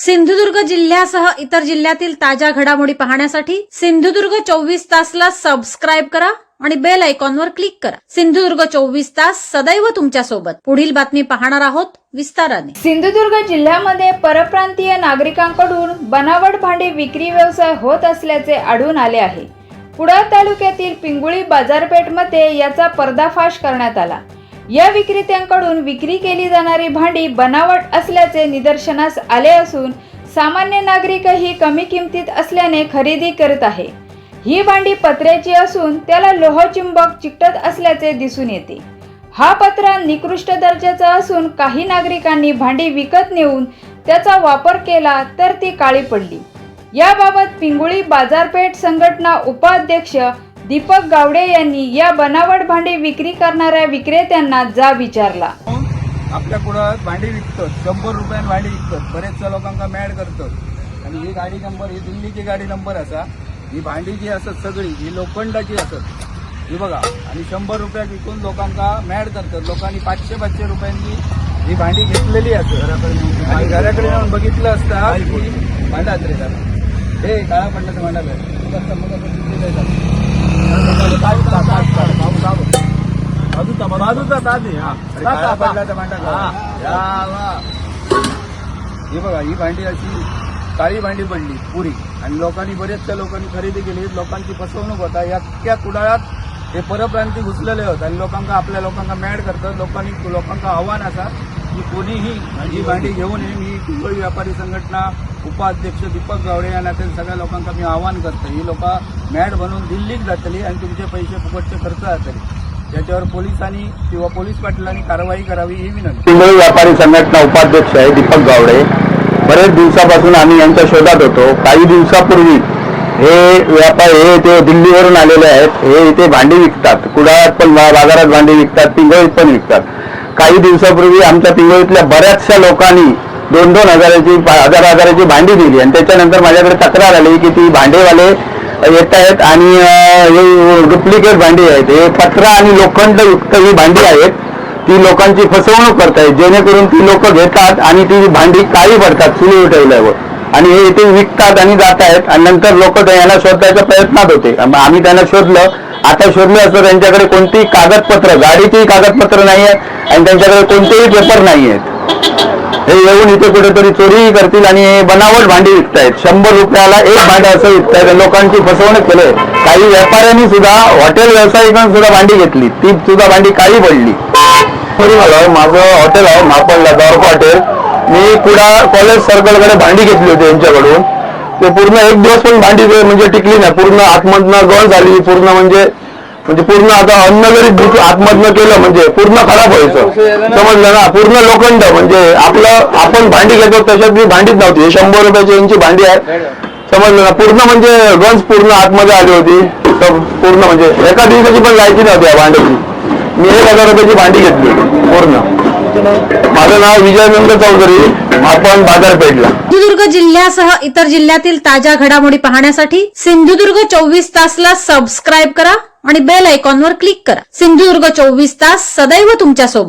सिंधुदुर्ग जिल्ह्यासह इतर जिल्ह्यातील ताज्या घडामोडी पाहण्यासाठी सिंधुदुर्ग 24 तासला सबस्क्राइब करा आणि बेल आयकॉनवर क्लिक करा। सिंधुदुर्ग 24 तास सदैव तुमच्या सोबत। पुढील बातमी पाहणार आहोत विस्ताराने। सिंधुदुर्ग जिल्ह्यामध्ये परप्रांतीय नागरिकांकडून बनावट भांडी विक्री व्यवसाय होत असल्याचे आढळून आले आहे। कुडाळ तालुक्यातील पिंगुळी बाजारपेठमध्ये याचा पर्दाफाश करण्यात आला। या विक्रेत्यांकडून विक्री केली जाणारी भांडी बनावट असल्याचे निदर्शनास आले असून सामान्य नागरिकही कमी किमतीत असल्याने खरेदी करत आहे। ही भांडी पत्र्याची असून त्याला लोहचुंबक चिकटत असल्याचे दिसून येते। हा पत्रा निकृष्ट दर्जाचा असून काही नागरिकांनी भांडी विकत नेऊन त्याचा वापर केला तर ती काळी पडली। याबाबत पिंगुळी बाजारपेठ संघटना उपाध्यक्ष दीपक गावडे यांनी या बनावट भांडी विक्री करणाऱ्या विक्रेत्यांना जाब विचारला। आपल्या कुडाळात भांडी विकतात, 100 रुपयान भांडी विकतात, बरेचशा लोकांना मॅड करतात। आणि ही गाडी नंबर, ही दिल्लीची गाडी नंबर असा। ही भांडी जी असत सगळी ही लोखंडाची असत, ही बघा। आणि 100 रुपयात विकून लोकांना मॅड करतात। लोकांनी 500 रुपयांची ही भांडी घेतलेली असत आणि घराकडे जाऊन बघितलं असता की भांडात रे हे काळा पडल्याचं भांडात ही बघा। ही भांडी अशी काळी भांडी पडली पुरी आणि लोकांनी, बरेचशा लोकांनी खरेदी केली। लोकांची फसवणूक होता। या कुडाळात हे परप्रांती घुसलेले होत आणि लोकांना, आपल्या लोकांना मॅड करतात। लोकांना आव्हान असा की कोणीही ही भांडी घेऊन येईल। ही पिंगुळी व्यापारी संघटना उपाध्यक्ष दीपक गावडे यांना सगळ्या लोकांना मी आव्हान करतो। ही लोक मॅड बनवून दिल्लीत जातली आणि तुमचे पैसे फुकटचे खर्च जातले। त्याच्यावर पोलिसांनी किंवा पोलीस पाटलांनी कारवाई करावी ही विनंती। पिंगुळी व्यापारी संघटना उपाध्यक्ष आहे दीपक गावडे। बरेच दिवसापासून आम्ही यांच्या शोधात होतो। काही दिवसापूर्वी हे व्यापारी ते दिल्लीवरून आलेले आहेत। हे इथे भांडी विकतात, कुडाळात पण बाजारात भांडी विकतात, पिंगळीत पण विकतात। काही दिवसापूर्वी आमच्या पिंगळीतल्या बऱ्याचशा लोकांनी 2-2 हजाराची, 1000 भांडी दिली आणि त्याच्यानंतर माझ्याकडे तक्रार आली की ती भांडेवाले येत आहेत आणि हे डुप्लिकेट भांडी आहेत, हे पत्रा आणि लोखंड युक्त ही भांडी आहेत। ती लोकांची फसवणूक करतायत, जेणेकरून ती लोक घेतात आणि ती भांडी काळी पडतात चुलीवर ठेवल्यावर आणि हे इथे विकतात आणि जात आहेत। आणि नंतर लोक यांना शोधण्याच्या प्रयत्नात होते। आम्ही त्यांना शोधलं। आता शोधलं असतं त्यांच्याकडे कोणतीही कागदपत्र, गाडीचीही कागदपत्र नाही आहेत आणि त्यांच्याकडे कोणतेही पेपर नाही आहेत। हे येऊन इथे कुठेतरी चोरीही करतील आणि बनावट भांडी विकतायत। 100 रुपयाला एक भांडं असं विकतायत। लोकांची फसवणूक केली। काही व्यापाऱ्यांनी सुद्धा, हॉटेल व्यावसायिकांनी सुद्धा भांडी घेतली, ती सुद्धा भांडी काळी पडली। माझं हॉटेल आहे मापडला, दौरका हॉटेल। मी कुडाळ कॉलेज सर्कलकडे भांडी घेतली होती यांच्याकडून। ते पूर्ण एक दिवस पण भांडी म्हणजे टिकली नाही, पूर्ण आतमधनं गळ झाली, पूर्ण म्हणजे पूर्ण आता अन्न जरी आतमधनं केलं म्हणजे पूर्ण खराब व्हायचं, समजलं ना। पूर्ण लोखंड म्हणजे आपण भांडी घेतो तशात मी भांडीच नव्हती। 100 रुपयाची यांची भांडी आहे, समजलं ना। पूर्ण म्हणजे गंज पूर्ण आतमध्ये आली होती, पूर्ण म्हणजे एका दिवसाची पण जायची नव्हती या भांड्याची। मी 1000 रुपयाची भांडी घेतली होती पूर्ण। माझं नाव विजयानंद चौधरी, आपण बाजारपेठला। सिंधुदुर्ग जिल्ह्यासह इतर जिल्ह्यातील ताज्या घडामोडी पाहण्यासाठी सिंधुदुर्ग 24 तासला सबस्क्राइब करा आणि बेल आयकॉनवर क्लिक करा। सिंधुदुर्ग 24 तास सदैव तुमच्या सोबत।